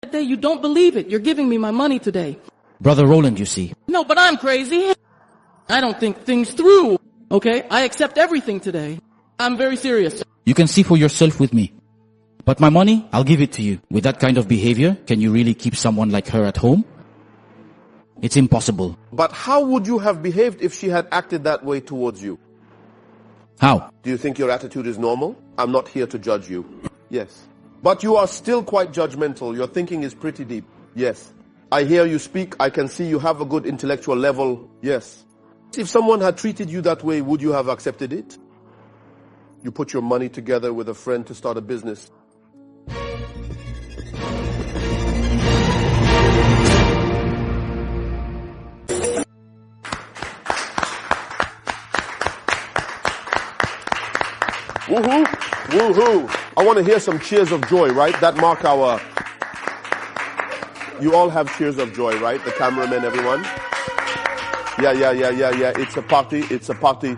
that day, you don't believe it. You're giving me my money today. Brother Roland, you see. No, but I'm crazy. I don't think things through. Okay? I accept everything today. I'm very serious. You can see for yourself with me. But my money, I'll give it to you. With that kind of behavior, can you really keep someone like her at home? It's impossible. But how would you have behaved if she had acted that way towards you? How? Do you think your attitude is normal? I'm not here to judge you. Yes. But you are still quite judgmental. Your thinking is pretty deep. Yes. I hear you speak. I can see you have a good intellectual level. Yes. If someone had treated you that way, would you have accepted it? You put your money together with a friend to start a business. Woohoo! Woohoo! I want to hear some cheers of joy, right? That mark our... You all have cheers of joy, right? The cameramen, everyone? Yeah. It's a party. It's a party.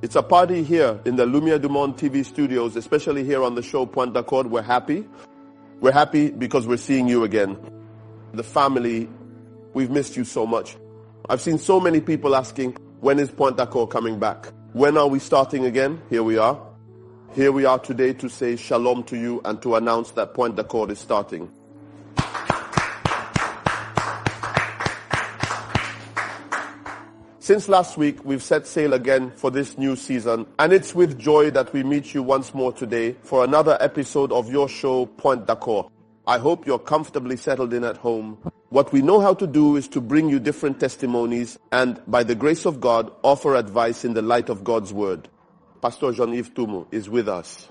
It's a party here in the Lumière du Monde TV studios, especially here on the show Point d'Accord. We're happy. We're happy because we're seeing you again. The family, we've missed you so much. I've seen so many people asking, when is Point d'Accord coming back? When are we starting again? Here we are. Here we are today to say shalom to you and to announce that Point d'Accord is starting. Since last week, we've set sail again for this new season, and it's with joy that we meet you once more today for another episode of your show, Point d'Accord. I hope you're comfortably settled in at home. What we know how to do is to bring you different testimonies and, by the grace of God, offer advice in the light of God's Word. Pastor Jean-Yves Tumu is with us.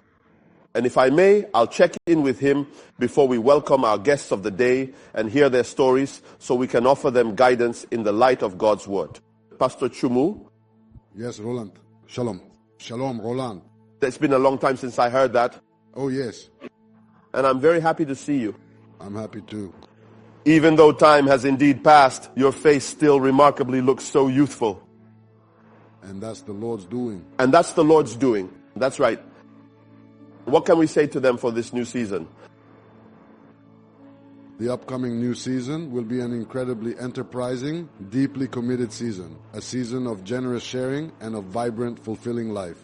And if I may, I'll check in with him before we welcome our guests of the day and hear their stories so we can offer them guidance in the light of God's Word. Pastor Chumu. Yes, Roland. Shalom. Shalom, Roland. It's been a long time since I heard that. Oh, yes. And I'm very happy to see you. I'm happy too. Even though time has indeed passed, your face still remarkably looks so youthful. And that's the Lord's doing. And that's the Lord's doing. That's right. What can we say to them for this new season? The upcoming new season will be an incredibly enterprising, deeply committed season. A season of generous sharing and of vibrant, fulfilling life.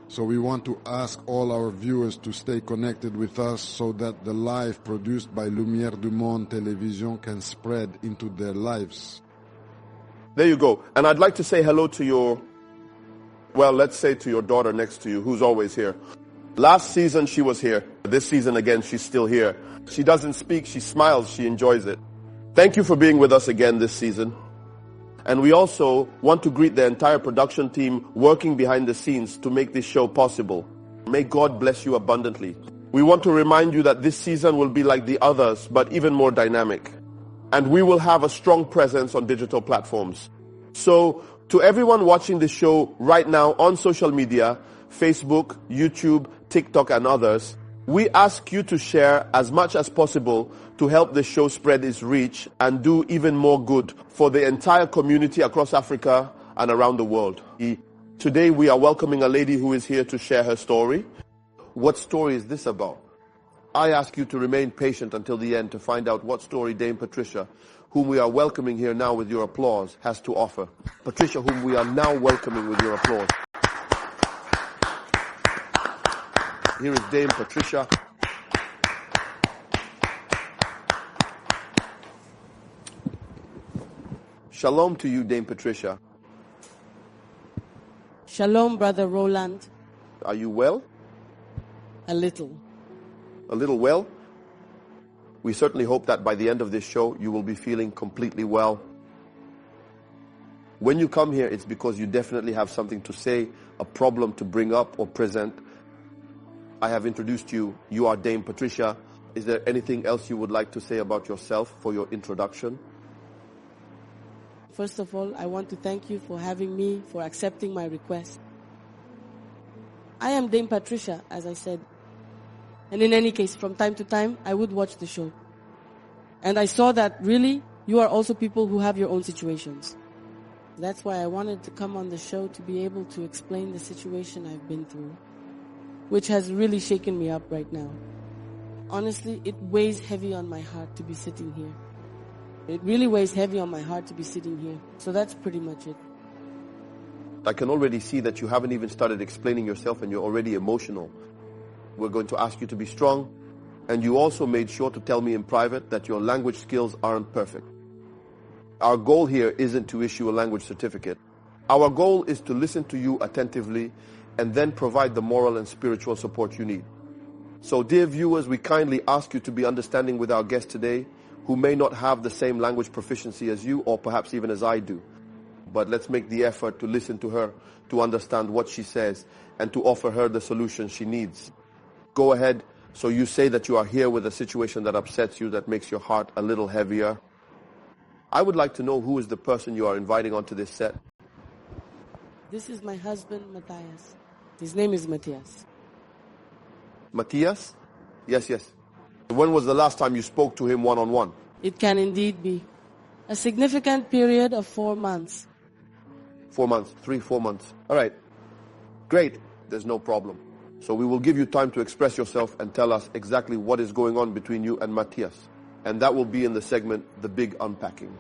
So we want to ask all our viewers to stay connected with us so that the life produced by Lumière du Monde Television can spread into their lives. There you go. And I'd like to say hello to your, well, let's say to your daughter next to you, who's always here. Last season she was here. This season again, she's still here. She doesn't speak, she smiles, she enjoys it. Thank you for being with us again this season. And we also want to greet the entire production team working behind the scenes to make this show possible. May God bless you abundantly. We want to remind you that this season will be like the others, but even more dynamic. And we will have a strong presence on digital platforms. So, to everyone watching this show right now on social media, Facebook, YouTube, TikTok, and others, we ask you to share as much as possible to help the show spread its reach and do even more good for the entire community across Africa and around the world. Today we are welcoming a lady who is here to share her story. What story is this about? I ask you to remain patient until the end to find out what story Dame Patricia, whom we are welcoming here now with your applause, has to offer. Patricia, whom we are now welcoming with your applause. Here is Dame Patricia. Shalom to you, Dame Patricia. Shalom, Brother Roland. Are you well? A little. A little well? We certainly hope that by the end of this show, you will be feeling completely well. When you come here, it's because you definitely have something to say, a problem to bring up or present. I have introduced you. You are Dame Patricia. Is there anything else you would like to say about yourself for your introduction? First of all, I want to thank you for having me, for accepting my request. I am Dame Patricia, as I said. And in any case, from time to time, I would watch the show. And I saw that really, you are also people who have your own situations. That's why I wanted to come on the show to be able to explain the situation I've been through, which has really shaken me up right now. honestly, it weighs heavy on my heart to be sitting here. It really weighs heavy on my heart to be sitting here. So that's pretty much it. I can already see that you haven't even started explaining yourself and you're already emotional. We're going to ask you to be strong. And you also made sure to tell me in private that your language skills aren't perfect. Our goal here isn't to issue a language certificate. Our goal is to listen to you attentively and then provide the moral and spiritual support you need. So dear viewers, we kindly ask you to be understanding with our guest today, who may not have the same language proficiency as you or perhaps even as I do. But let's make the effort to listen to her, to understand what she says, and to offer her the solution she needs. Go ahead. So you say that you are here with a situation that upsets you, that makes your heart a little heavier. I would like to know who is the person you are inviting onto this set. This is my husband, Matthias. His name is Matthias. Matthias? Yes, yes. When was the last time you spoke to him one-on-one? It can indeed be a significant period of 4 months. 4 months, 4 months. All right. Great. There's no problem. So we will give you time to express yourself and tell us exactly what is going on between you and Matthias. And that will be in the segment, The Big Unpacking.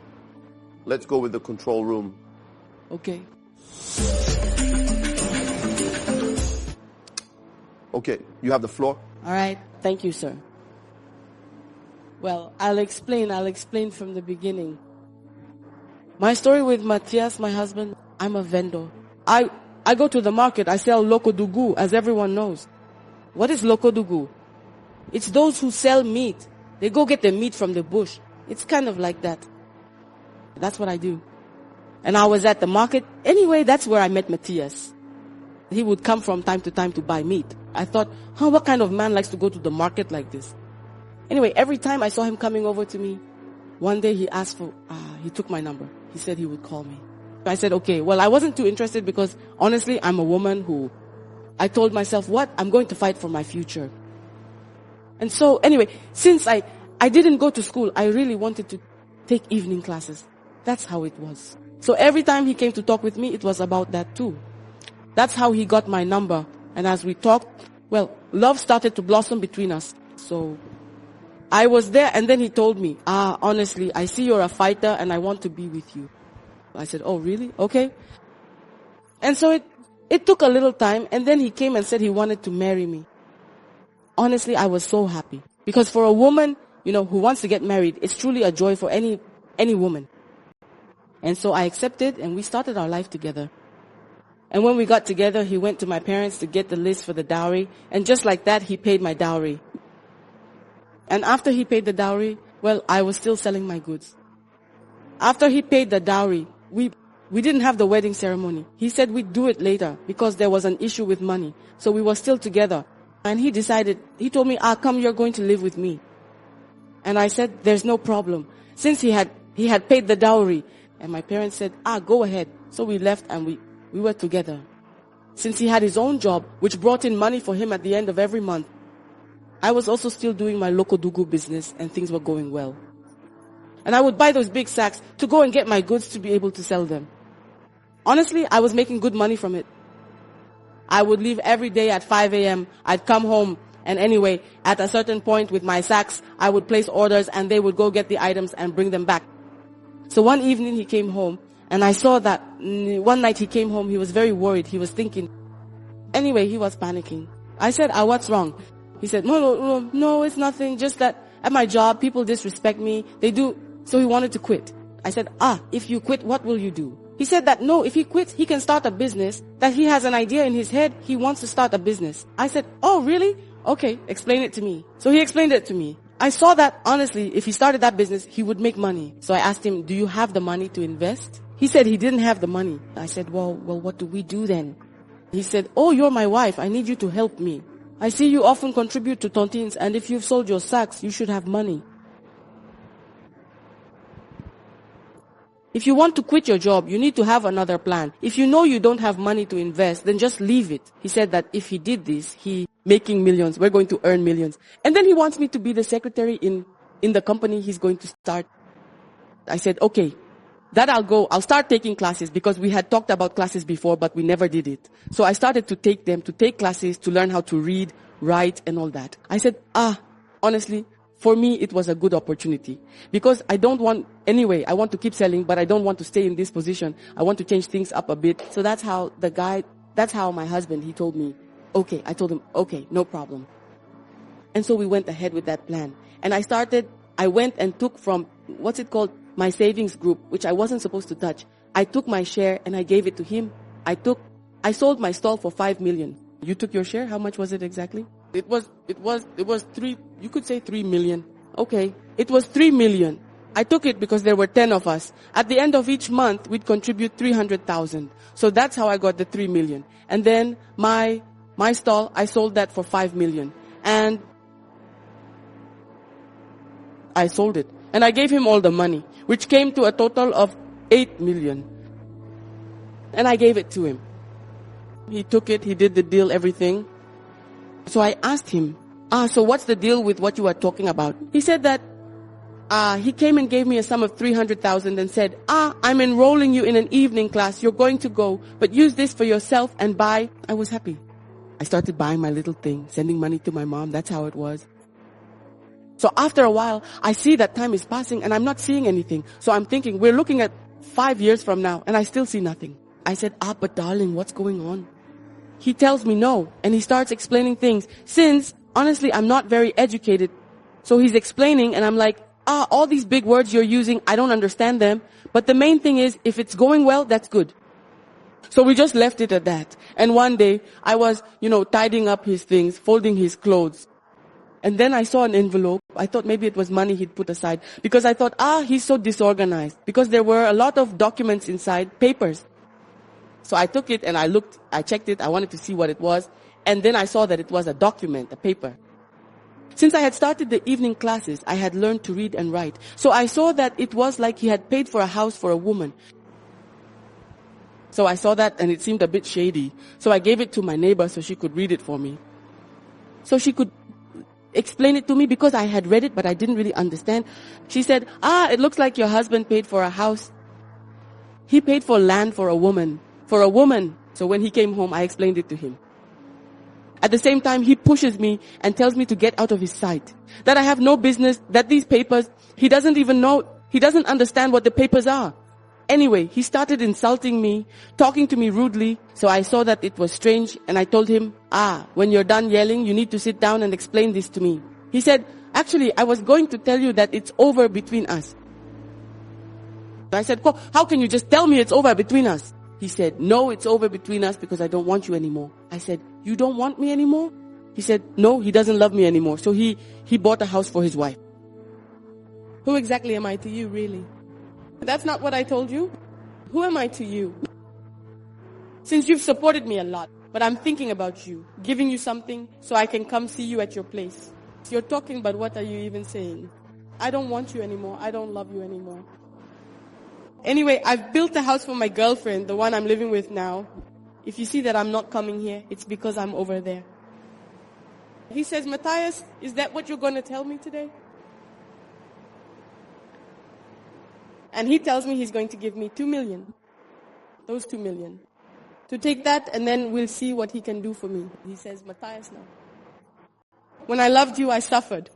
Let's go with the control room. Okay. Okay, you have the floor. All right. Thank you, sir. Well, I'll explain from the beginning. My story with Matthias, my husband, I'm a vendor. I go to the market, I sell lokodugu, as everyone knows. What is lokodugu? It's those who sell meat. They go get the meat from the bush. It's kind of like that. That's what I do. And I was at the market. Anyway, that's where I met Matthias. He would come from time to time to buy meat. I thought, what kind of man likes to go to the market like this? Anyway, every time I saw him coming over to me, one day he asked he took my number. He said he would call me. I said, okay. Well, I wasn't too interested because honestly, I'm a woman who, I told myself, I'm going to fight for my future. And so anyway, since I didn't go to school, I really wanted to take evening classes. That's how it was. So every time he came to talk with me, it was about that too. That's how he got my number. And as we talked, love started to blossom between us. So I was there and then he told me, honestly, I see you're a fighter and I want to be with you. I said, oh really? Okay. And so it took a little time and then he came and said he wanted to marry me. Honestly, I was so happy. Because for a woman, who wants to get married, it's truly a joy for any woman. And so I accepted and we started our life together. And when we got together, he went to my parents to get the list for the dowry. And just like that, he paid my dowry. And after he paid the dowry, I was still selling my goods. After he paid the dowry, we didn't have the wedding ceremony. He said we'd do it later because there was an issue with money. So we were still together. And he told me, come, you're going to live with me. And I said, there's no problem. Since he had paid the dowry. And my parents said, go ahead. So we left and we were together. Since he had his own job, which brought in money for him at the end of every month, I was also still doing my lokodugu business and things were going well. And I would buy those big sacks to go and get my goods to be able to sell them. Honestly, I was making good money from it. I would leave every day at 5 a.m. I'd come home. And anyway, at a certain point with my sacks, I would place orders and they would go get the items and bring them back. So one evening he came home and I saw that one night he came home, he was very worried. He was thinking. Anyway, he was panicking. I said, what's wrong? He said, no, it's nothing. Just that at my job, people disrespect me. They do. So he wanted to quit. I said, if you quit, what will you do? He said that no, if he quits, he can start a business, that he has an idea in his head. He wants to start a business. I said, oh, really? Okay, explain it to me. So he explained it to me. I saw that, honestly, if he started that business, he would make money. So I asked him, do you have the money to invest? He said he didn't have the money. I said, well, what do we do then? He said, oh, you're my wife. I need you to help me. I see you often contribute to tontines, and if you've sold your sacks, you should have money. If you want to quit your job, you need to have another plan. If you know you don't have money to invest, then just leave it. He said that if he did this, making millions, we're going to earn millions. And then he wants me to be the secretary in the company he's going to start. I said, okay, that I'll start taking classes because we had talked about classes before, but we never did it. So I started to take classes to learn how to read, write, and all that. I said, honestly, for me, it was a good opportunity. Because I want to keep selling, but I don't want to stay in this position. I want to change things up a bit. So that's how my husband, he told me, okay. I told him, okay, no problem. And so we went ahead with that plan. And I went and took from, my savings group, which I wasn't supposed to touch. I took my share and I gave it to him. I sold my stall for 5 million. You took your share? How much was it exactly? It was 3, you could say 3 million. Okay. It was 3 million. I took it because there were 10 of us. At the end of each month, we'd contribute 300,000. So that's how I got the 3 million. And then my stall, I sold that for 5 million. And I sold it. And I gave him all the money, which came to a total of 8 million. And I gave it to him. He took it, he did the deal, everything. So I asked him, so what's the deal with what you are talking about? He said that, he came and gave me a sum of 300,000 and said, I'm enrolling you in an evening class. You're going to go, but use this for yourself and buy. I was happy. I started buying my little thing, sending money to my mom. That's how it was. So after a while, I see that time is passing and I'm not seeing anything. So I'm thinking, we're looking at 5 years from now and I still see nothing. I said, but darling, what's going on? He tells me no, and he starts explaining things. Since, honestly, I'm not very educated. So he's explaining and I'm like, all these big words you're using, I don't understand them. But the main thing is, if it's going well, that's good. So we just left it at that. And one day, I was, tidying up his things, folding his clothes. And then I saw an envelope. I thought maybe it was money he'd put aside. Because I thought, he's so disorganized. Because there were a lot of documents inside, papers. So I took it and I checked it, I wanted to see what it was. And then I saw that it was a document, a paper. Since I had started the evening classes, I had learned to read and write. So I saw that it was like he had paid for a house for a woman. So I saw that and it seemed a bit shady. So I gave it to my neighbor so she could read it for me. So she could explain it to me because I had read it but I didn't really understand. She said, it looks like your husband paid for a house. He paid for land for a woman. For a woman. So when he came home, I explained it to him. At the same time, he pushes me and tells me to get out of his sight. That I have no business, that these papers, he doesn't even know, he doesn't understand what the papers are. Anyway, he started insulting me, talking to me rudely. So I saw that it was strange and I told him, when you're done yelling, you need to sit down and explain this to me. He said, actually, I was going to tell you that it's over between us. I said, how can you just tell me it's over between us? He said, no, it's over between us because I don't want you anymore. I said, you don't want me anymore? He said, no, he doesn't love me anymore. So he bought a house for his wife. Who exactly am I to you, really? That's not what I told you. Who am I to you? Since you've supported me a lot, but I'm thinking about you, giving you something so I can come see you at your place. So you're talking, but what are you even saying? I don't want you anymore. I don't love you anymore. Anyway, I've built a house for my girlfriend, the one I'm living with now. If you see that I'm not coming here, it's because I'm over there. He says, Matthias, is that what you're going to tell me today? And he tells me he's going to give me 2 million. Those 2 million. To take that and then we'll see what he can do for me. He says, Matthias, now. When I loved you, I suffered.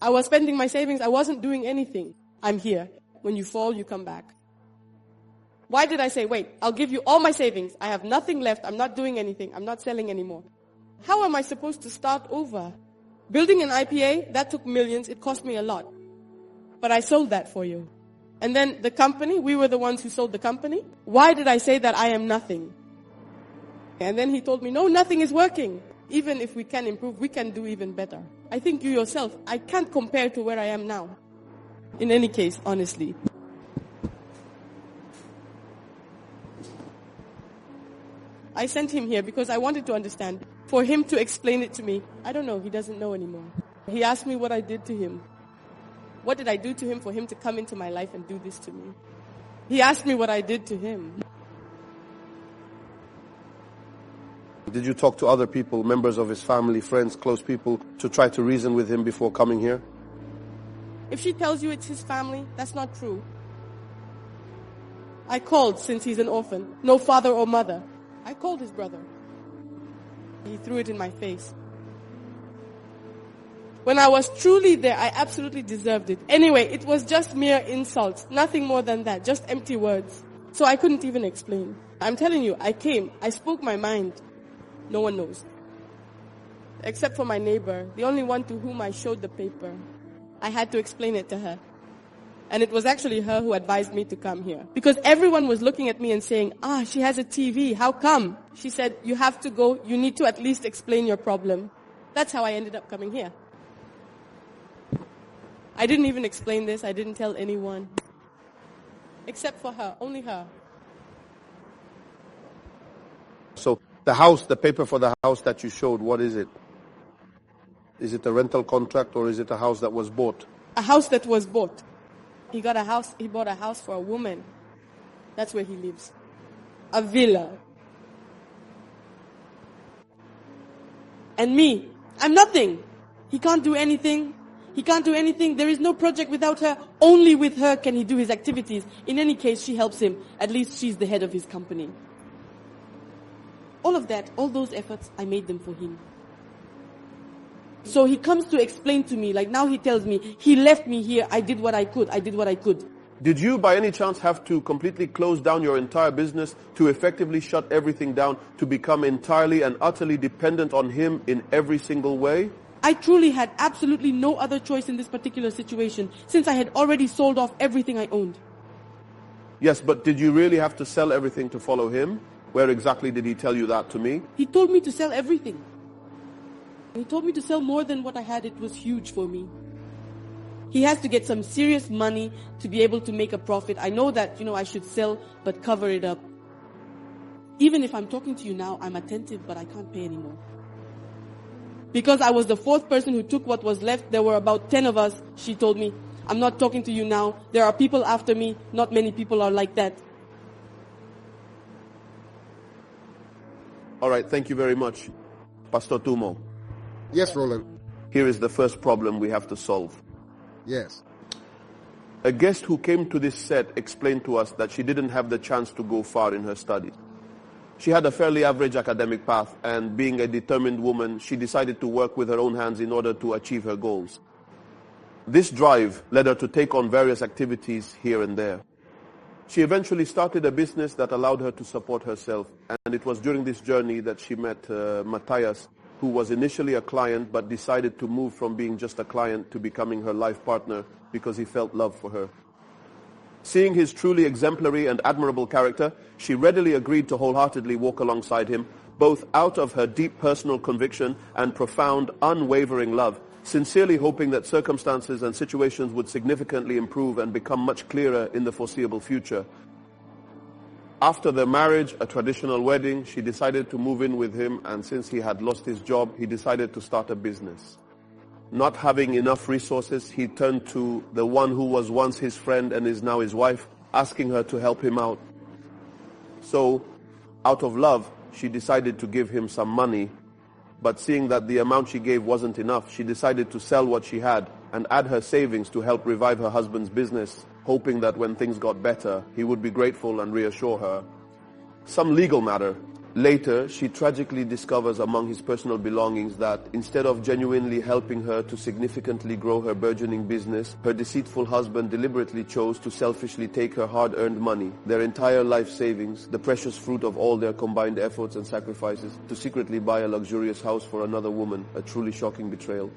I was spending my savings. I wasn't doing anything. I'm here. When you fall, you come back. Why did I say, wait, I'll give you all my savings. I have nothing left. I'm not doing anything. I'm not selling anymore. How am I supposed to start over? Building an IPA, that took millions. It cost me a lot. But I sold that for you. And then the company, we were the ones who sold the company. Why did I say that I am nothing? And then he told me, no, nothing is working. Even if we can improve, we can do even better. I think you yourself, I can't compare to where I am now. In any case, honestly. I sent him here because I wanted to understand. For him to explain it to me, I don't know, he doesn't know anymore. He asked me what I did to him. What did I do to him for him to come into my life and do this to me? He asked me what I did to him. Did you talk to other people, members of his family, friends, close people, to try to reason with him before coming here? If she tells you it's his family, that's not true. I called since he's an orphan. No father or mother. I called his brother. He threw it in my face. When I was truly there, I absolutely deserved it. Anyway, it was just mere insults. Nothing more than that. Just empty words. So I couldn't even explain. I'm telling you, I came. I spoke my mind. No one knows. Except for my neighbor, the only one to whom I showed the paper. I had to explain it to her. And it was actually her who advised me to come here. Because everyone was looking at me and saying, she has a TV. How come? She said, you have to go. You need to at least explain your problem. That's how I ended up coming here. I didn't even explain this. I didn't tell anyone. Except for her. Only her. So the house, the paper for the house that you showed, what is it? Is it a rental contract or is it a house that was bought? A house that was bought. He bought a house for a woman. That's where he lives. A villa. And me, I'm nothing. He can't do anything. He can't do anything. There is no project without her. Only with her can he do his activities. In any case, she helps him. At least she's the head of his company. All of that, all those efforts, I made them for him. So he comes to explain to me, like now he tells me, he left me here, I did what I could. Did you by any chance have to completely close down your entire business to effectively shut everything down, to become entirely and utterly dependent on him in every single way? I truly had absolutely no other choice in this particular situation, since I had already sold off everything I owned. Yes, but did you really have to sell everything to follow him? Where exactly did he tell you that to me? He told me to sell everything. He told me to sell more than what I had. It was huge for me. He has to get some serious money to be able to make a profit. I know that, I should sell, but cover it up. Even if I'm talking to you now, I'm attentive, but I can't pay anymore. Because I was the fourth person who took what was left. There were about 10 of us. She told me, I'm not talking to you now. There are people after me. Not many people are like that. All right, thank you very much. Pastor Tumo. Yes, Roland. Here is the first problem we have to solve. Yes. A guest who came to this set explained to us that she didn't have the chance to go far in her studies. She had a fairly average academic path, and being a determined woman, she decided to work with her own hands in order to achieve her goals. This drive led her to take on various activities here and there. She eventually started a business that allowed her to support herself, and it was during this journey that she met Matthias, who was initially a client but decided to move from being just a client to becoming her life partner because he felt love for her. Seeing his truly exemplary and admirable character, she readily agreed to wholeheartedly walk alongside him, both out of her deep personal conviction and profound, unwavering love, sincerely hoping that circumstances and situations would significantly improve and become much clearer in the foreseeable future. After their marriage, a traditional wedding, she decided to move in with him, and since he had lost his job, he decided to start a business. Not having enough resources, he turned to the one who was once his friend and is now his wife, asking her to help him out. So, out of love, she decided to give him some money, but seeing that the amount she gave wasn't enough, she decided to sell what she had and add her savings to help revive her husband's business, hoping that when things got better, he would be grateful and reassure her. Some legal matter. Later, she tragically discovers among his personal belongings that instead of genuinely helping her to significantly grow her burgeoning business, her deceitful husband deliberately chose to selfishly take her hard-earned money, their entire life savings, the precious fruit of all their combined efforts and sacrifices, to secretly buy a luxurious house for another woman, a truly shocking betrayal.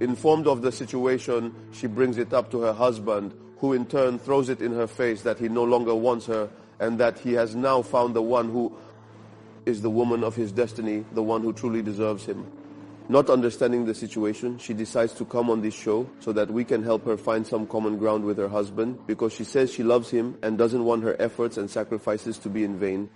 Informed of the situation, she brings it up to her husband, who in turn throws it in her face that he no longer wants her and that he has now found the one who is the woman of his destiny, the one who truly deserves him. Not understanding the situation, she decides to come on this show so that we can help her find some common ground with her husband, because she says she loves him and doesn't want her efforts and sacrifices to be in vain.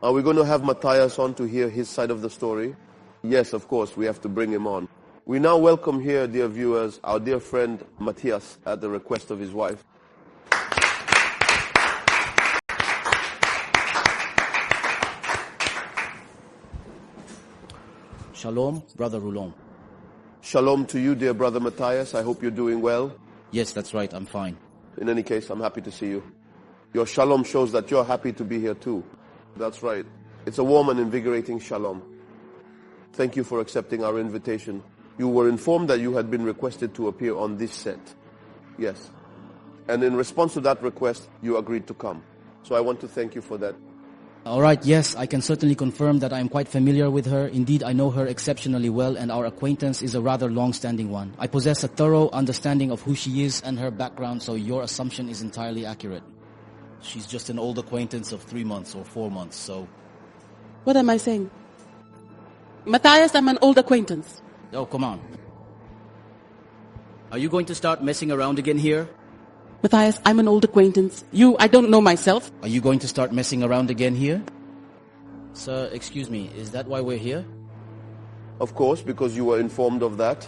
Are we going to have Matthias on to hear his side of the story? Yes, of course, we have to bring him on. We now welcome here, dear viewers, our dear friend Matthias at the request of his wife. Shalom, Brother Roulon. Shalom to you, dear brother Matthias. I hope you're doing well. Yes, that's right, I'm fine. In any case, I'm happy to see you. Your shalom shows that you're happy to be here too. That's right. It's a warm and invigorating shalom. Thank you for accepting our invitation. You were informed that you had been requested to appear on this set. Yes. And in response to that request, you agreed to come. So I want to thank you for that. All right, yes, I can certainly confirm that I am quite familiar with her. Indeed, I know her exceptionally well, and our acquaintance is a rather long-standing one. I possess a thorough understanding of who she is and her background, so your assumption is entirely accurate. She's just an old acquaintance of 3 months or 4 months, so... What am I saying? Matthias, I'm an old acquaintance. Oh, come on. Are you going to start messing around again here? Matthias, I'm an old acquaintance. I don't know myself. Are you going to start messing around again here? Sir, excuse me, is that why we're here? Of course, because you were informed of that.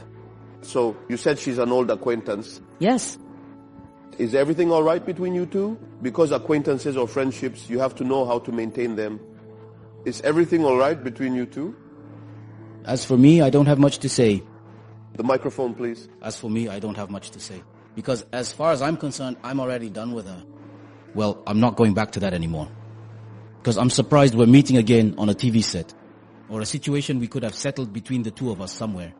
So, you said she's an old acquaintance. Yes. Is everything all right between you two? Because acquaintances or friendships, you have to know how to maintain them. Is everything all right between you two? As for me, I don't have much to say. The microphone, please. As for me, I don't have much to say. Because as far as I'm concerned, I'm already done with her. Well, I'm not going back to that anymore. Because I'm surprised we're meeting again on a TV set. Or a situation we could have settled between the two of us somewhere.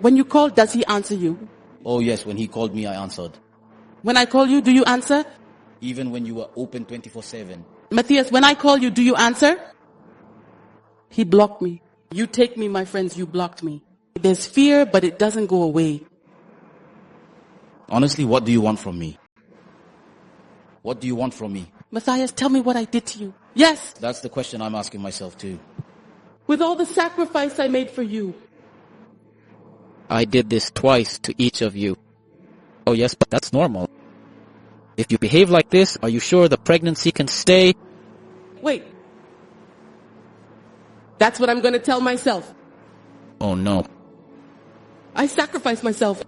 When you call, does he answer you? Oh yes, when he called me, I answered. When I call you, do you answer? Even when you were open 24/7. Matthias, when I call you, do you answer? He blocked me. You take me, my friends, you blocked me. There's fear, but it doesn't go away. Honestly, what do you want from me? What do you want from me? Matthias, tell me what I did to you. Yes. That's the question I'm asking myself too. With all the sacrifice I made for you. I did this twice to each of you. Oh yes, but that's normal. If you behave like this, are you sure the pregnancy can stay? Wait. That's what I'm going to tell myself. Oh no. I sacrificed myself.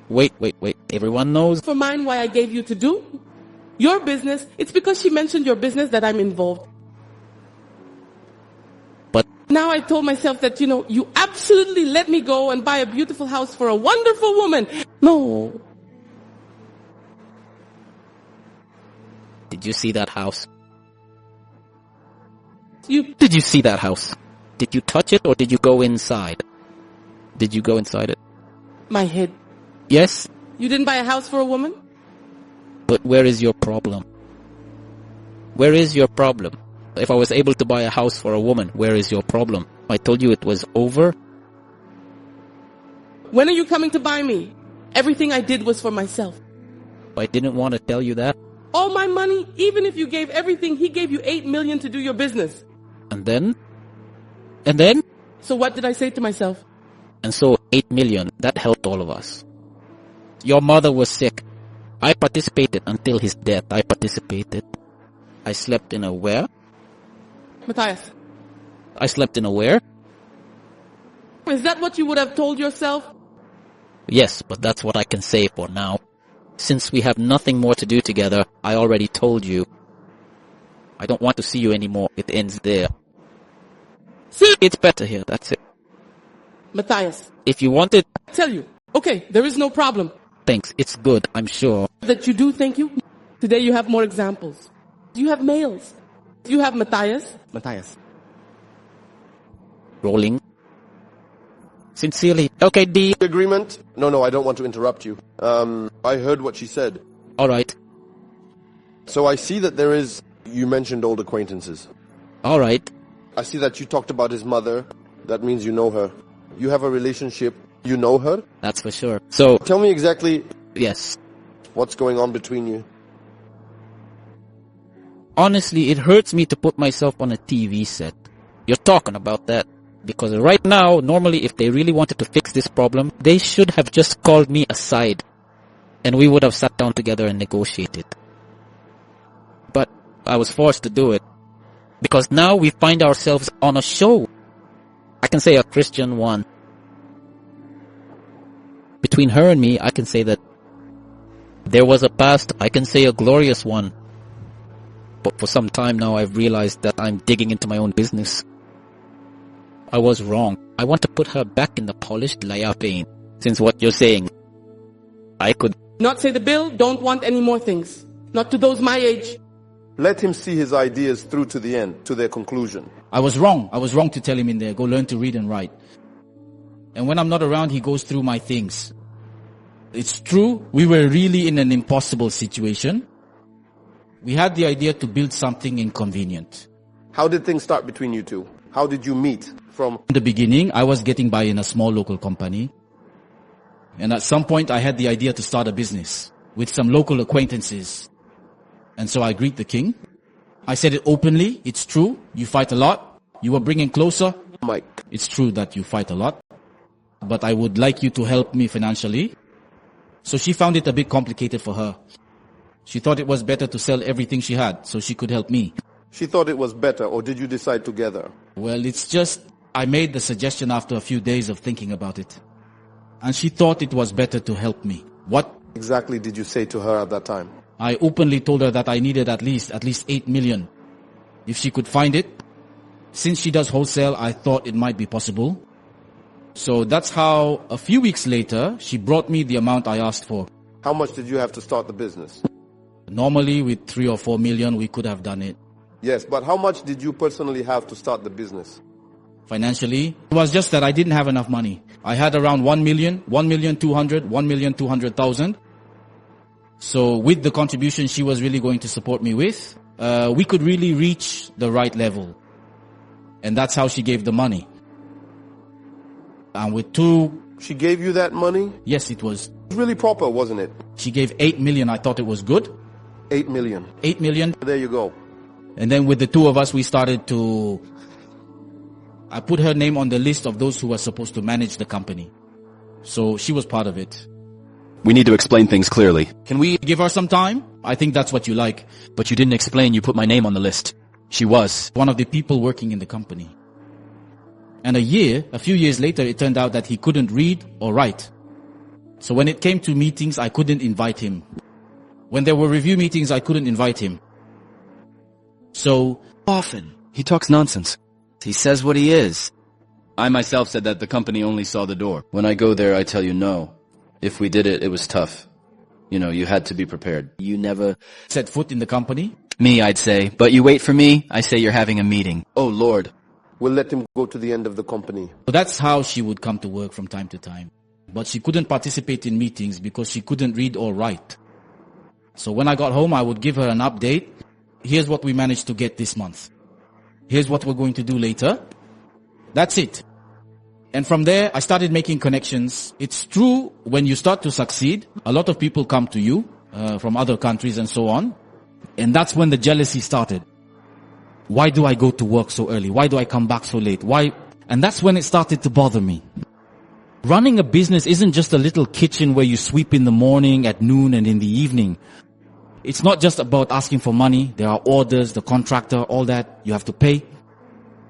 Wait. Everyone knows. For mine, why I gave you to do your business. It's because she mentioned your business that I'm involved. But now I told myself that, you absolutely let me go and buy a beautiful house for a wonderful woman. No. Did you see that house? Did you see that house? Did you touch it or did you go inside? Did you go inside it? My head. Yes? You didn't buy a house for a woman? But where is your problem? Where is your problem? If I was able to buy a house for a woman, where is your problem? I told you it was over. When are you coming to buy me? Everything I did was for myself. I didn't want to tell you that. All my money, even if you gave everything, he gave you 8 million to do your business. And then? And then? So what did I say to myself? And so 8 million, that helped all of us. Your mother was sick. I participated until his death. I participated. I slept in a where? Matthias. I slept in a where? Is that what you would have told yourself? Yes, but that's what I can say for now. Since we have nothing more to do together, I already told you. I don't want to see you anymore. It ends there. See? It's better here, that's it. Matthias. If you wanted... I tell you. Okay, there is no problem. Thanks, it's good, I'm sure. That you do, thank you. Today you have more examples. You have males. You have Matthias. Matthias. Rolling. Sincerely. Okay, D. Agreement? No, I don't want to interrupt you. I heard what she said. Alright. So I see that you mentioned old acquaintances. Alright. I see that you talked about his mother. That means you know her. You have a relationship. You know her? That's for sure. So... Tell me exactly... Yes. What's going on between you? Honestly, it hurts me to put myself on a TV set. You're talking about that. Because right now, normally if they really wanted to fix this problem, they should have just called me aside. And we would have sat down together and negotiated. But I was forced to do it. Because now we find ourselves on a show. I can say a Christian one. Between her and me, I can say that there was a past, I can say a glorious one. But for some time now, I've realized that I'm digging into my own business. I was wrong. I want to put her back in the polished layapane. Since what you're saying, I could... Not say the bill, don't want any more things. Not to those my age. Let him see his ideas through to the end, to their conclusion. I was wrong. I was wrong to tell him in there, go learn to read and write. And when I'm not around, he goes through my things. It's true, we were really in an impossible situation. We had the idea to build something inconvenient. How did things start between you two? How did you meet? From In the beginning, I was getting by in a small local company. And at some point, I had the idea to start a business with some local acquaintances. And so I greet the king. I said it openly. It's true. You fight a lot. You were bringing closer. Mike. It's true that you fight a lot. But I would like you to help me financially. So she found it a bit complicated for her. She thought it was better to sell everything she had so she could help me. She thought it was better, or did you decide together? Well, it's just, I made the suggestion after a few days of thinking about it. And she thought it was better to help me. What exactly did you say to her at that time? I openly told her that I needed at least 8 million. If she could find it. Since she does wholesale, I thought it might be possible. So that's how a few weeks later, she brought me the amount I asked for. How much did you have to start the business? Normally with 3 or 4 million, we could have done it. Yes, but how much did you personally have to start the business? Financially, it was just that I didn't have enough money. I had around 1 million, 1,200,000, 1,200,000. So with the contribution she was really going to support me with, we could really reach the right level. And that's how she gave the money. And with 2... She gave you that money? Yes, it was. Really proper, wasn't it? She gave 8 million. I thought it was good. 8 million. 8 million. There you go. And then with the two of us, we started to... I put her name on the list of those who were supposed to manage the company. So she was part of it. We need to explain things clearly. Can we give her some time? I think that's what you like. But you didn't explain you put my name on the list. She was one of the people working in the company. And a few years later, it turned out that he couldn't read or write. So when it came to meetings, I couldn't invite him. When there were review meetings, I couldn't invite him. So often he talks nonsense. He says what he is. I myself said that the company only saw the door. When I go there, I tell you no. If we did it, it was tough. You know, you had to be prepared. You never set foot in the company? Me, I'd say. But you wait for me, I say you're having a meeting. Oh, Lord. We'll let him go to the end of the company. So that's how she would come to work from time to time. But she couldn't participate in meetings because she couldn't read or write. So when I got home, I would give her an update. Here's what we managed to get this month. Here's what we're going to do later. That's it. And from there, I started making connections. It's true, when you start to succeed, a lot of people come to you from other countries and so on. And that's when the jealousy started. Why do I go to work so early? Why do I come back so late? Why? And that's when it started to bother me. Running a business isn't just a little kitchen where you sweep in the morning, at noon, and in the evening. It's not just about asking for money. There are orders, the contractor, all that you have to pay.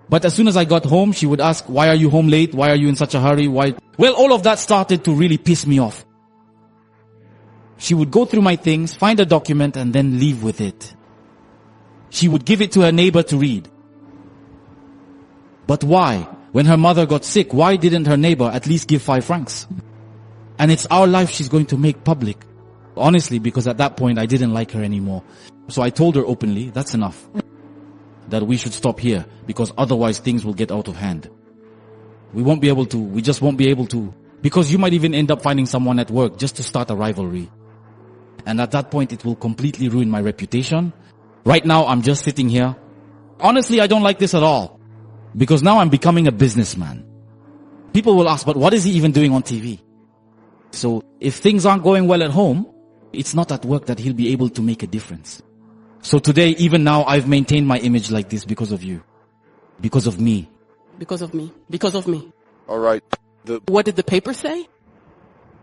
But as soon as I got home, she would ask, why are you home late? Why are you in such a hurry? Why? Well, all of that started to really piss me off. She would go through my things, find a document, and then leave with it. She would give it to her neighbor to read. But why? When her mother got sick, why didn't her neighbor at least give 5 francs? And it's our life she's going to make public. Honestly, because at that point I didn't like her anymore. So I told her openly, that's enough. That we should stop here, because otherwise things will get out of hand. We just won't be able to. Because you might even end up finding someone at work just to start a rivalry. And at that point it will completely ruin my reputation. Right now I'm just sitting here. Honestly, I don't like this at all. Because now I'm becoming a businessman. People will ask, but what is he even doing on TV? So if things aren't going well at home, it's not at work that he'll be able to make a difference. So today, even now, I've maintained my image like this because of you. Because of me. Because of me. Because of me. All right. What did the paper say?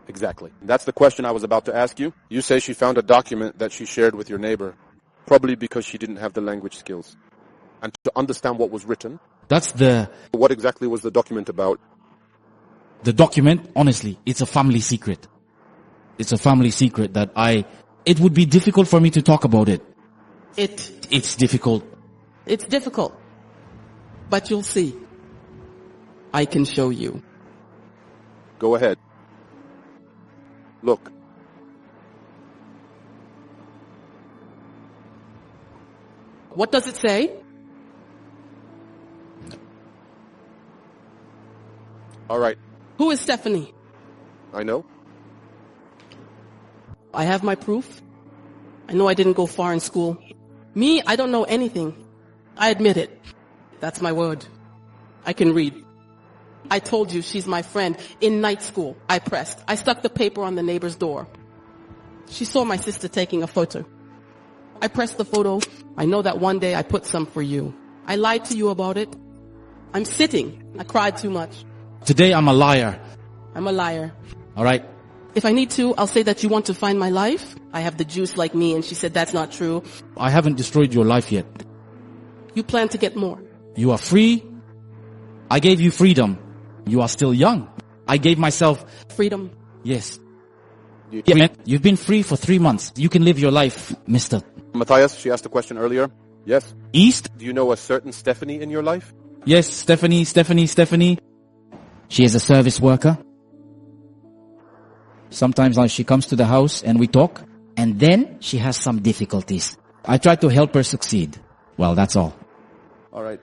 Exactly. That's the question I was about to ask you. You say she found a document that she shared with your neighbor, probably because she didn't have the language skills. And to understand what was written. What exactly was the document about? The document, honestly, it's a family secret. It's a family secret that it would be difficult for me to talk about it. It's difficult. It's difficult. But you'll see. I can show you. Go ahead. Look. What does it say? All right. Who is Stephanie? I know. I have my proof. I know I didn't go far in school. Me, I don't know anything. I admit it. That's my word. I can read. I told you she's my friend. In night school, I pressed. I stuck the paper on the neighbor's door. She saw my sister taking a photo. I pressed the photo. I know that one day I put some for you. I lied to you about it. I'm sitting. I cried too much. Today I'm a liar. I'm a liar. All right. If I need to, I'll say that you want to find my life. I have the juice like me, and she said that's not true. I haven't destroyed your life yet. You plan to get more. You are free. I gave you freedom. You are still young. I gave myself Freedom. Yes. Yeah, man. You've been free for 3 months. You can live your life, mister. Matthias, she asked a question earlier. Yes. East? Do you know a certain Stephanie in your life? Yes, Stephanie. She is a service worker. Sometimes she comes to the house and we talk, and then she has some difficulties. I try to help her succeed. Well, that's all. All right.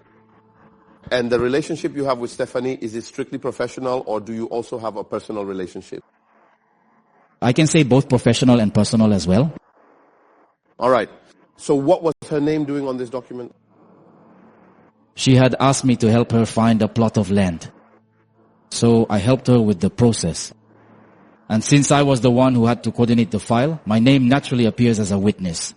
And the relationship you have with Stephanie, is it strictly professional, or do you also have a personal relationship? I can say both professional and personal as well. All right. So what was her name doing on this document? She had asked me to help her find a plot of land. So I helped her with the process. And since I was the one who had to coordinate the file, my name naturally appears as a witness.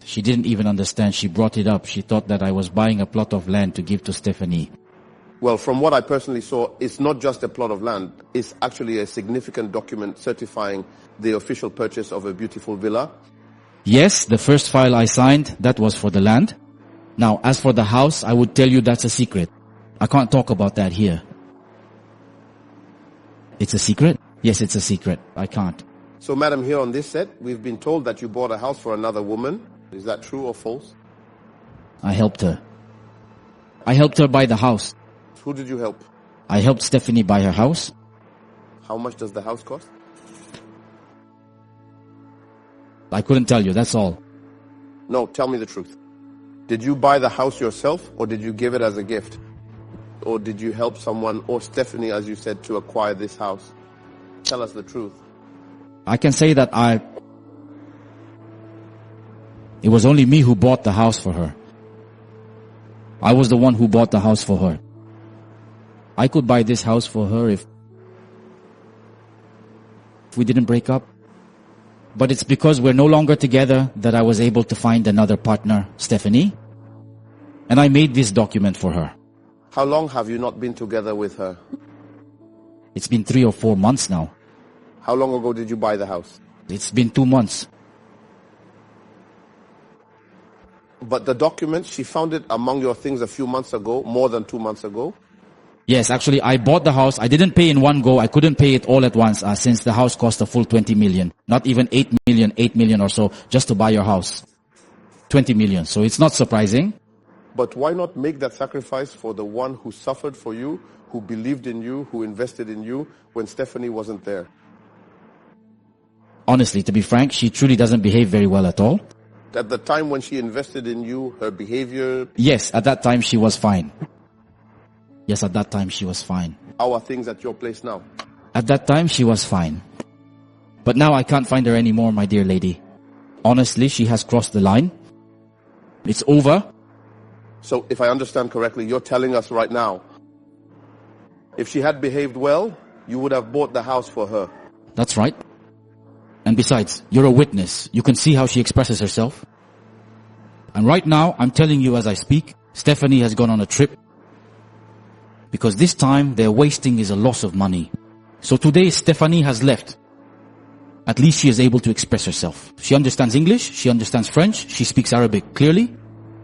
She didn't even understand. She brought it up. She thought that I was buying a plot of land to give to Stephanie. Well, from what I personally saw, it's not just a plot of land. It's actually a significant document certifying the official purchase of a beautiful villa. Yes, the first file I signed, that was for the land. Now, as for the house, I would tell you that's a secret. I can't talk about that here. It's a secret? Yes, it's a secret. I can't. So, madam, here on this set, we've been told that you bought a house for another woman. Is that true or false? I helped her. I helped her buy the house. Who did you help? I helped Stephanie buy her house. How much does the house cost? I couldn't tell you, that's all. No, tell me the truth. Did you buy the house yourself, or did you give it as a gift? Or did you help someone, or Stephanie, as you said, to acquire this house? Tell us the truth. I can say that it was only me who bought the house for her. I was the one who bought the house for her. I could buy this house for her if we didn't break up. But it's because we're no longer together that I was able to find another partner, Stephanie. And I made this document for her. How long have you not been together with her? It's been 3 or 4 months now. How long ago did you buy the house? It's been 2 months. But the document, she found it among your things a few months ago, more than 2 months ago. Yes, actually, I bought the house. I didn't pay in one go. I couldn't pay it all at once since the house cost a full 20 million. Not even 8 million or so, just to buy your house. 20 million. So it's not surprising. But why not make that sacrifice for the one who suffered for you, who believed in you, who invested in you when Stephanie wasn't there? Honestly, to be frank, she truly doesn't behave very well at all. At the time when she invested in you, her behavior... Yes, at that time she was fine. Yes, at that time she was fine. How are things at your place now? At that time she was fine. But now I can't find her anymore, my dear lady. Honestly, she has crossed the line. It's over. So, if I understand correctly, you're telling us right now, if she had behaved well, you would have bought the house for her. That's right. And besides, you're a witness. You can see how she expresses herself. And right now, I'm telling you as I speak, Stephanie has gone on a trip. Because this time, their wasting is a loss of money. So today, Stephanie has left. At least she is able to express herself. She understands English, she understands French, she speaks Arabic clearly.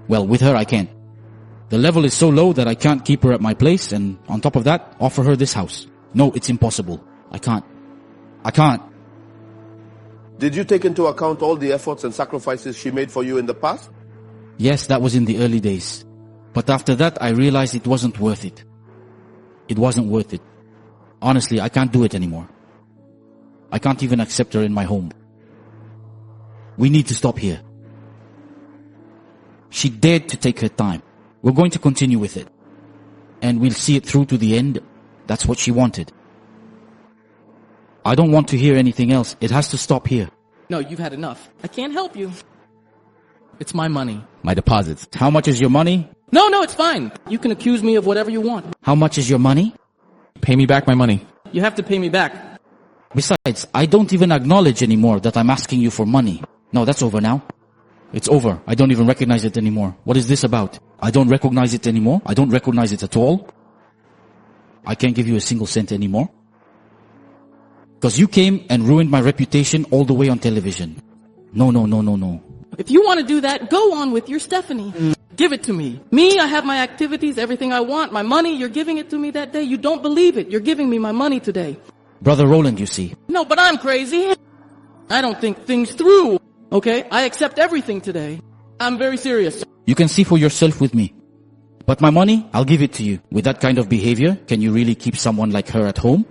Well, with her I can't. The level is so low that I can't keep her at my place, and on top of that, offer her this house. No, it's impossible. I can't. Did you take into account all the efforts and sacrifices she made for you in the past? Yes, that was in the early days. But after that, I realized it wasn't worth it. It wasn't worth it. Honestly, I can't do it anymore. I can't even accept her in my home. We need to stop here. She dared to take her time. We're going to continue with it. and we'll see it through to the end. That's what she wanted. I don't want to hear anything else. It has to stop here. No, you've had enough. I can't help you. It's my money. My deposits. How much is your money? No, it's fine. You can accuse me of whatever you want. How much is your money? Pay me back my money. You have to pay me back. Besides, I don't even acknowledge anymore that I'm asking you for money. No, that's over now. It's over. I don't even recognize it anymore. What is this about? I don't recognize it anymore. I don't recognize it at all. I can't give you a single cent anymore. Because you came and ruined my reputation all the way on television. No. If you want to do that, go on with your Stephanie. Give it to me. Me, I have my activities, everything I want, my money, you're giving it to me that day. You don't believe it. You're giving me my money today. Brother Roland, you see. No, but I'm crazy. I don't think things through. Okay? I accept everything today. I'm very serious. You can see for yourself with me. But my money, I'll give it to you. With that kind of behavior, can you really keep someone like her at home?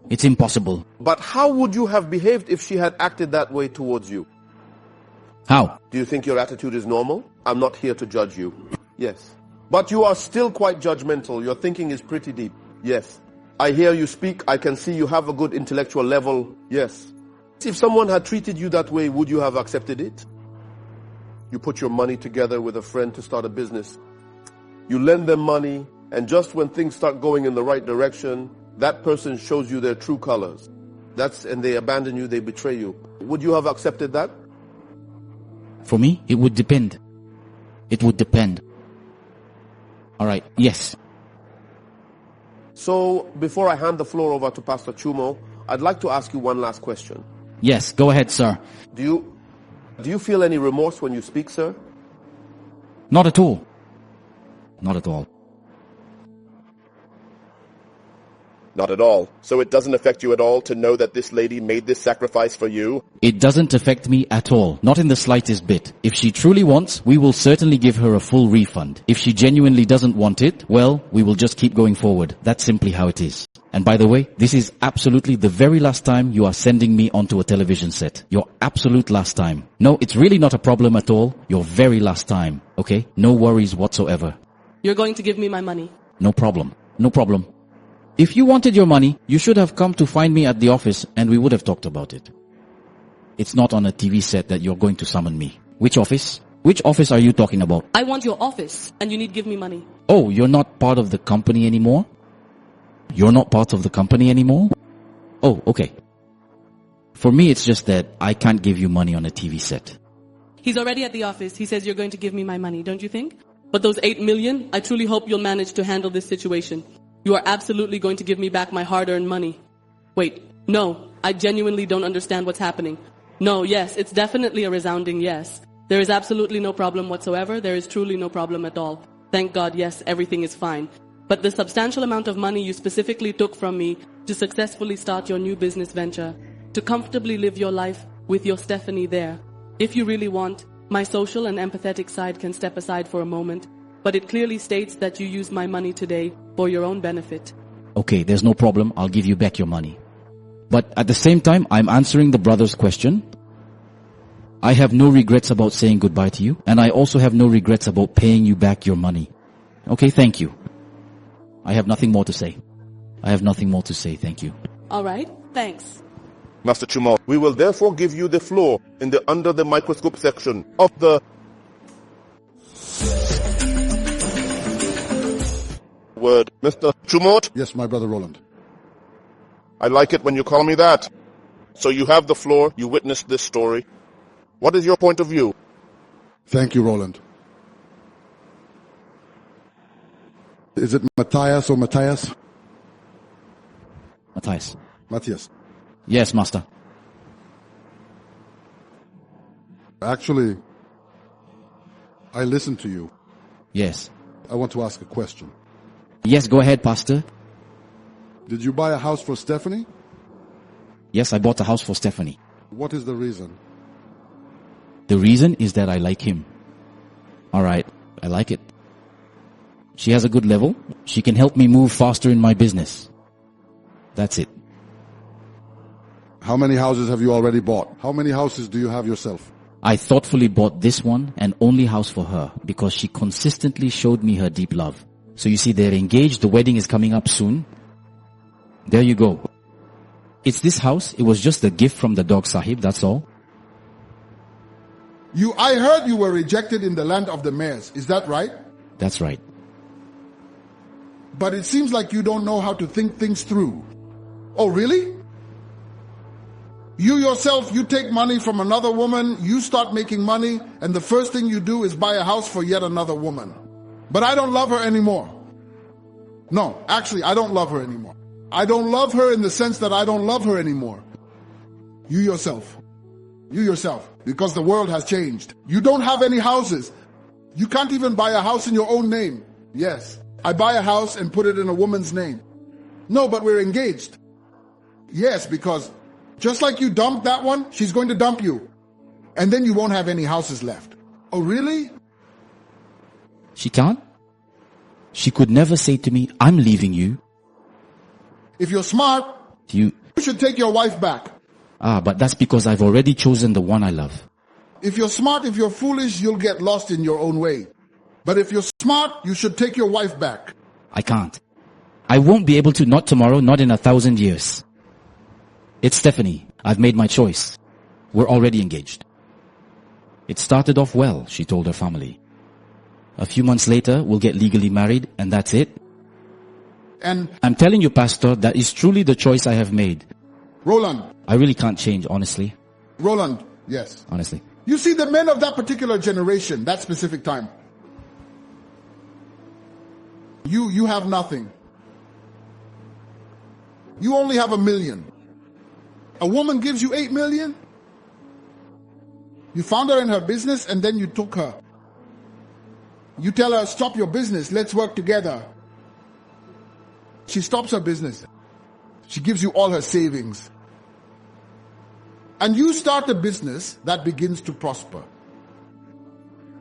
It's impossible. But how would you have behaved if she had acted that way towards you? How? Do you think your attitude is normal? I'm not here to judge you. Yes. But you are still quite judgmental. Your thinking is pretty deep. Yes. I hear you speak. I can see you have a good intellectual level. Yes. If someone had treated you that way, would you have accepted it? You put your money together with a friend to start a business. You lend them money, and just when things start going in the right direction, that person shows you their true colors. And they abandon you, they betray you. Would you have accepted that? For me, it would depend. It would depend. Alright, yes. So, before I hand the floor over to Pastor Chumo, I'd like to ask you one last question. Yes, go ahead, sir. Do you feel any remorse when you speak, sir? Not at all. Not at all. Not at all. So it doesn't affect you at all to know that this lady made this sacrifice for you? It doesn't affect me at all. Not in the slightest bit. If she truly wants, we will certainly give her a full refund. If she genuinely doesn't want it, well, we will just keep going forward. That's simply how it is. And by the way, this is absolutely the very last time you are sending me onto a television set. Your absolute last time. No, it's really not a problem at all. Your very last time. Okay? No worries whatsoever. You're going to give me my money. No problem. No problem. If you wanted your money, you should have come to find me at the office and we would have talked about it. It's not on a TV set that you're going to summon me. Which office? Which office are you talking about? I want your office and you need to give me money. Oh, you're not part of the company anymore? You're not part of the company anymore? Oh, okay. For me, it's just that I can't give you money on a TV set. He's already at the office. He says you're going to give me my money, don't you think? But those 8 million, I truly hope you'll manage to handle this situation. You are absolutely going to give me back my hard-earned money. Wait, no, I genuinely don't understand what's happening. No, yes, it's definitely a resounding yes. There is absolutely no problem whatsoever. There is truly no problem at all. Thank God, yes, everything is fine. But the substantial amount of money you specifically took from me to successfully start your new business venture, to comfortably live your life with your Stephanie there. If you really want, my social and empathetic side can step aside for a moment, but it clearly states that you used my money today for your own benefit. Okay, there's no problem. I'll give you back your money. But at the same time, I'm answering the brother's question. I have no regrets about saying goodbye to you, and I also have no regrets about paying you back your money. Okay, thank you. I have nothing more to say. I have nothing more to say, thank you. All right, thanks. Master Chumo, we will therefore give you the floor in the under the microscope section of the word. Mr. Chumot? Yes, my brother Roland. I like it when you call me that. So you have the floor, you witnessed this story. What is your point of view? Thank you, Roland. Is it Matthias or Matthias? Matthias. Matthias. Yes, master. Actually, I listened to you. Yes. I want to ask a question. Yes, go ahead, pastor. Did you buy a house for Stephanie? Yes, I bought a house for Stephanie. What is the reason? The reason is that I like him. Alright, I like it. She has a good level. She can help me move faster in my business. That's it. How many houses have you already bought? How many houses do you have yourself? I thoughtfully bought this one and only house for her because she consistently showed me her deep love. So you see, they're engaged. The wedding is coming up soon. There you go. It's this house. It was just a gift from the dog sahib, that's all. I heard you were rejected in the land of the mayors. Is that right? That's right. But it seems like you don't know how to think things through. Oh, really? You yourself, you take money from another woman, you start making money, and the first thing you do is buy a house for yet another woman. But I don't love her anymore. No, actually, I don't love her anymore. I don't love her in the sense that I don't love her anymore. You yourself, because the world has changed. You don't have any houses. You can't even buy a house in your own name. Yes, I buy a house and put it in a woman's name. No, but we're engaged. Yes, because just like you dumped that one, she's going to dump you. And then you won't have any houses left. Oh, really? She can't? She could never say to me, I'm leaving you. If you're smart, you should take your wife back. But that's because I've already chosen the one I love. If you're smart, if you're foolish, you'll get lost in your own way. But if you're smart, you should take your wife back. I can't. I won't be able to, not tomorrow, not in 1,000 years. It's Stephanie. I've made my choice. We're already engaged. It started off well, she told her family. A few months later, we'll get legally married, and that's it. And I'm telling you, Pastor, that is truly the choice I have made. Roland. I really can't change, honestly. Roland, yes. Honestly. You see, the men of that particular generation, that specific time, you have nothing. You only have $1 million. A woman gives you 8 million. You found her in her business and then you took her. You tell her, stop your business, let's work together. She stops her business. She gives you all her savings. And you start a business that begins to prosper.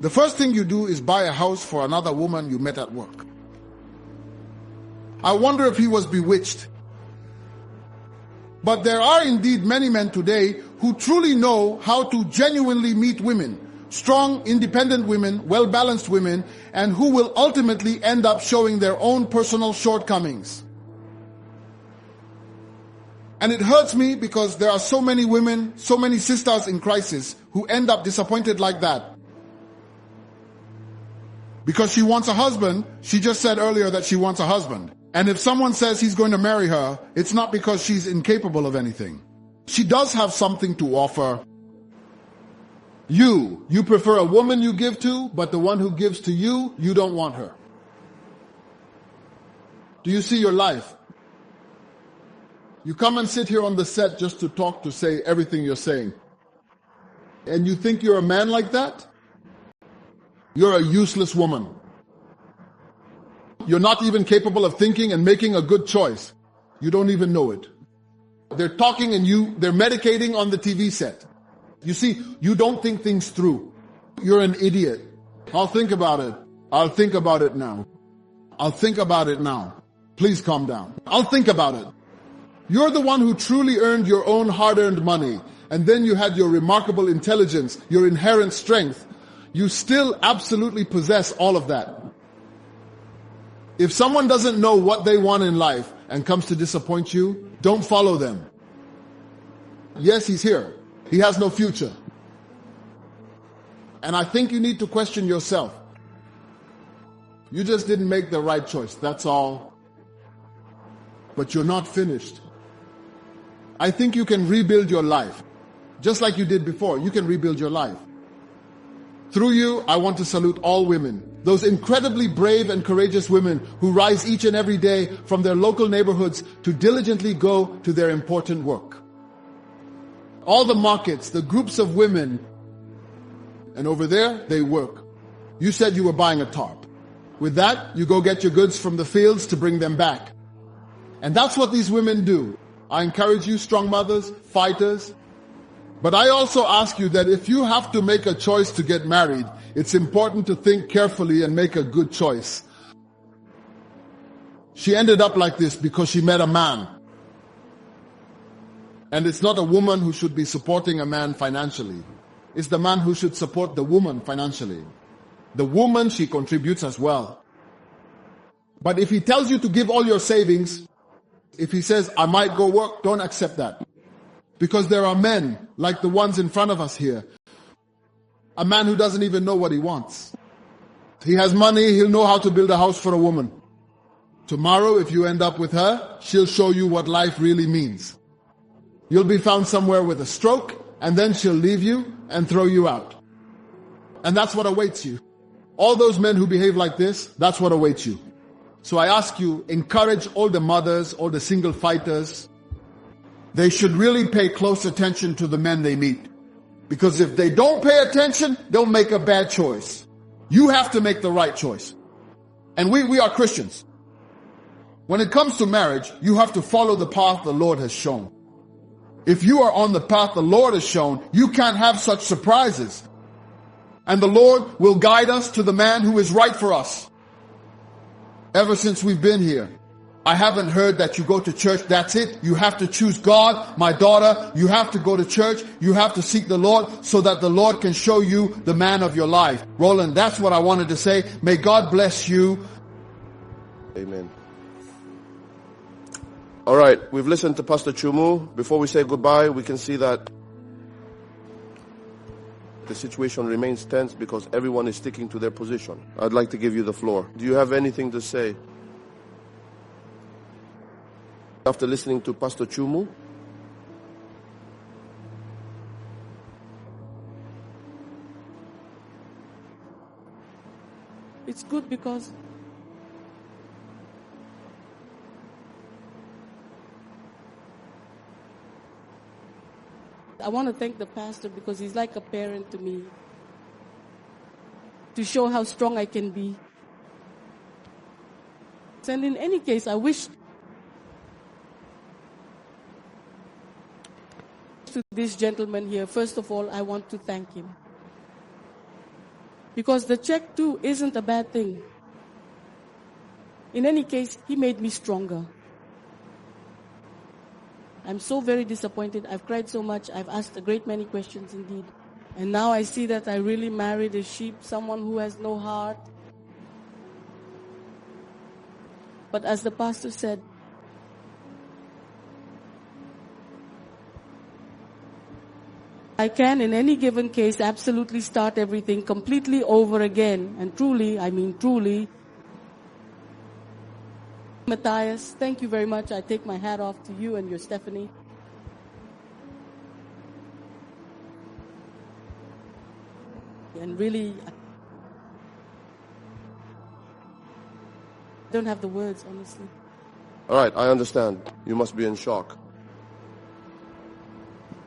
The first thing you do is buy a house for another woman you met at work. I wonder if he was bewitched. But there are indeed many men today who truly know how to genuinely meet women, strong, independent women, well-balanced women, and who will ultimately end up showing their own personal shortcomings. And it hurts me because there are so many women, so many sisters in crisis who end up disappointed like that. Because she wants a husband, she just said earlier that she wants a husband. And if someone says he's going to marry her, it's not because she's incapable of anything. She does have something to offer. You prefer a woman you give to, but the one who gives to you, you don't want her. Do you see your life? You come and sit here on the set just to talk, to say everything you're saying. And you think you're a man like that? You're a useless woman. You're not even capable of thinking and making a good choice. You don't even know it. They're talking and they're medicating on the TV set. You see, you don't think things through. You're an idiot. I'll think about it. I'll think about it now. I'll think about it now. Please calm down. I'll think about it. You're the one who truly earned your own hard-earned money. And then you had your remarkable intelligence, your inherent strength. You still absolutely possess all of that. If someone doesn't know what they want in life and comes to disappoint you, don't follow them. Yes, he's here. He has no future. And I think you need to question yourself. You just didn't make the right choice, that's all. But you're not finished. I think you can rebuild your life. Just like you did before, you can rebuild your life. Through you, I want to salute all women. Those incredibly brave and courageous women who rise each and every day from their local neighborhoods to diligently go to their important work. All the markets, the groups of women, and over there, they work. You said you were buying a tarp. With that, you go get your goods from the fields to bring them back. And that's what these women do. I encourage you, strong mothers, fighters. But I also ask you that if you have to make a choice to get married, it's important to think carefully and make a good choice. She ended up like this because she met a man. And it's not a woman who should be supporting a man financially. It's the man who should support the woman financially. The woman, she contributes as well. But if he tells you to give all your savings, if he says, I might go work, don't accept that. Because there are men like the ones in front of us here. A man who doesn't even know what he wants. He has money, he'll know how to build a house for a woman. Tomorrow, if you end up with her, she'll show you what life really means. You'll be found somewhere with a stroke, and then she'll leave you and throw you out. And that's what awaits you. All those men who behave like this, that's what awaits you. So I ask you, encourage all the mothers, all the single fighters. They should really pay close attention to the men they meet. Because if they don't pay attention, they'll make a bad choice. You have to make the right choice. And we are Christians. When it comes to marriage, you have to follow the path the Lord has shown. If you are on the path the Lord has shown, you can't have such surprises. And the Lord will guide us to the man who is right for us. Ever since we've been here, I haven't heard that you go to church, that's it. You have to choose God. My daughter, you have to go to church. You have to seek the Lord so that the Lord can show you the man of your life. Roland, that's what I wanted to say. May God bless you. Amen. All right, we've listened to Pastor Chumu. Before we say goodbye, we can see that the situation remains tense because everyone is sticking to their position. I'd like to give you the floor. Do you have anything to say? After listening to Pastor Chumu? It's good because I want to thank the pastor because he's like a parent to me. To show how strong I can be. And in any case, I wish to this gentleman here, first of all, I want to thank him. Because the check too isn't a bad thing. In any case, he made me stronger. I'm so very disappointed. I've cried so much. I've asked a great many questions indeed. And now I see that I really married a sheep, someone who has no heart. But as the pastor said, I can, in any given case, absolutely start everything completely over again. And truly, I mean truly, Matthias, thank you very much. I take my hat off to you and your Stephanie. And really, I don't have the words, honestly. All right, I understand. You must be in shock.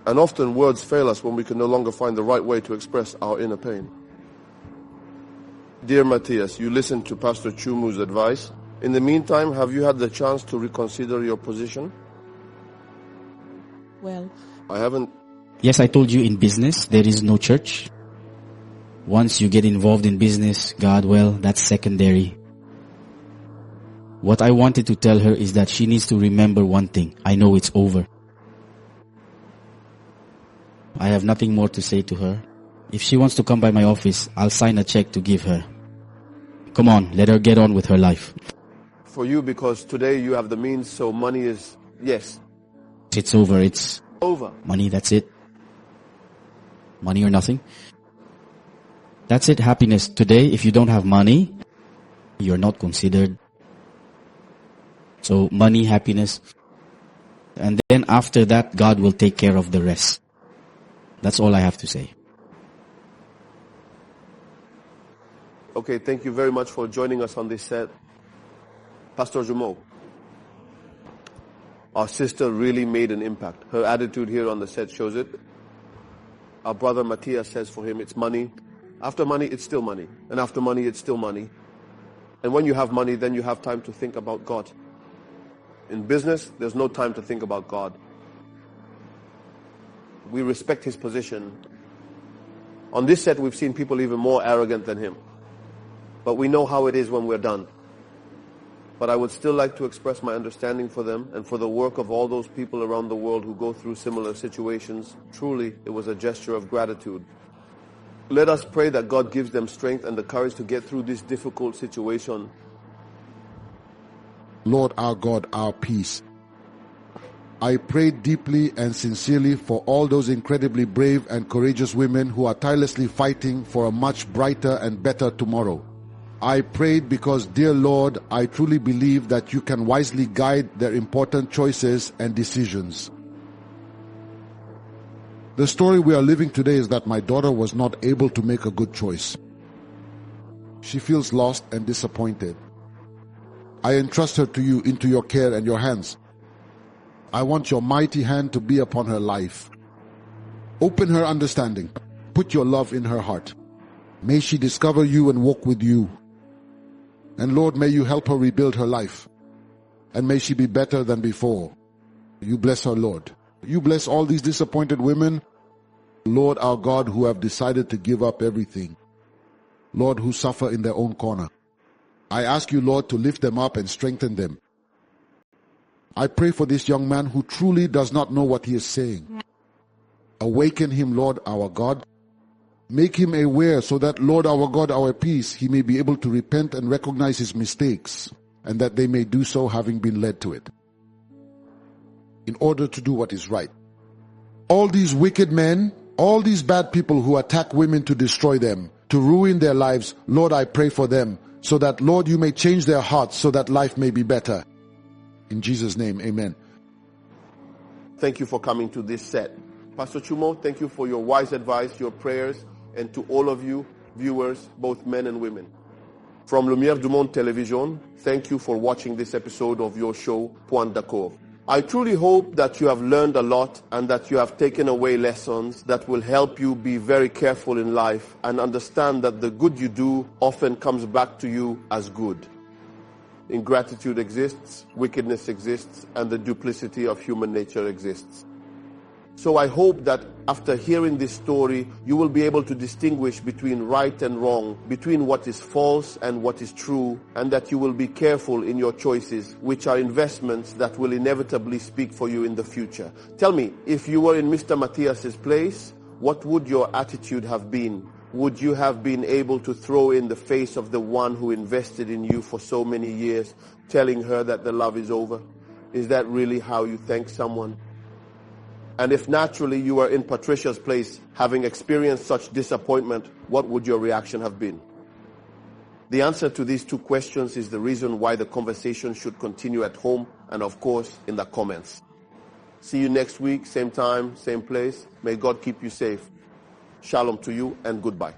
And often words fail us when we can no longer find the right way to express our inner pain. Dear Matthias, you listened to Pastor Chumu's advice. In the meantime, have you had the chance to reconsider your position? Well, I haven't. Yes, I told you in business, there is no church. Once you get involved in business, God, well, that's secondary. What I wanted to tell her is that she needs to remember one thing. I know it's over. I have nothing more to say to her. If she wants to come by my office, I'll sign a check to give her. Come on, let her get on with her life. For you, because today you have the means, so money is, yes. It's over, it's over. Money, that's it. Money or nothing. That's it, happiness. Today, if you don't have money, you're not considered. So money, happiness. And then after that, God will take care of the rest. That's all I have to say. Okay, thank you very much for joining us on this set. Pastor Jumo, our sister really made an impact. Her attitude here on the set shows it. Our brother Matthias says for him, it's money. After money, it's still money. And after money, it's still money. And when you have money, then you have time to think about God. In business, there's no time to think about God. We respect his position. On this set, we've seen people even more arrogant than him. But we know how it is when we're done. But I would still like to express my understanding for them and for the work of all those people around the world who go through similar situations. Truly, it was a gesture of gratitude. Let us pray that God gives them strength and the courage to get through this difficult situation. Lord our God, our peace. I pray deeply and sincerely for all those incredibly brave and courageous women who are tirelessly fighting for a much brighter and better tomorrow. I prayed because, dear Lord, I truly believe that you can wisely guide their important choices and decisions. The story we are living today is that my daughter was not able to make a good choice. She feels lost and disappointed. I entrust her to you into your care and your hands. I want your mighty hand to be upon her life. Open her understanding. Put your love in her heart. May she discover you and walk with you. And Lord, may you help her rebuild her life. And may she be better than before. You bless her, Lord. You bless all these disappointed women, Lord our God, who have decided to give up everything. Lord, who suffer in their own corner. I ask you, Lord, to lift them up and strengthen them. I pray for this young man who truly does not know what he is saying. Awaken him, Lord our God. Make him aware so that, Lord our God, our peace, he may be able to repent and recognize his mistakes, and that they may do so having been led to it, in order to do what is right. All these wicked men, all these bad people who attack women to destroy them, to ruin their lives, Lord, I pray for them, so that, Lord, you may change their hearts so that life may be better. In Jesus' name, amen. Thank you for coming to this set. Pastor Chumo, thank you for your wise advice, your prayers, and to all of you, viewers, both men and women. From Lumière du Monde Television, thank you for watching this episode of your show, Point d'accord. I truly hope that you have learned a lot and that you have taken away lessons that will help you be very careful in life and understand that the good you do often comes back to you as good. Ingratitude exists, wickedness exists, and the duplicity of human nature exists. So I hope that after hearing this story, you will be able to distinguish between right and wrong, between what is false and what is true, and that you will be careful in your choices, which are investments that will inevitably speak for you in the future. Tell me, if you were in Mr. Matthias's place, what would your attitude have been? Would you have been able to throw in the face of the one who invested in you for so many years, telling her that the love is over? Is that really how you thank someone? And if naturally you were in Patricia's place, having experienced such disappointment, what would your reaction have been? The answer to these two questions is the reason why the conversation should continue at home and, of course, in the comments. See you next week, same time, same place. May God keep you safe. Shalom to you and goodbye.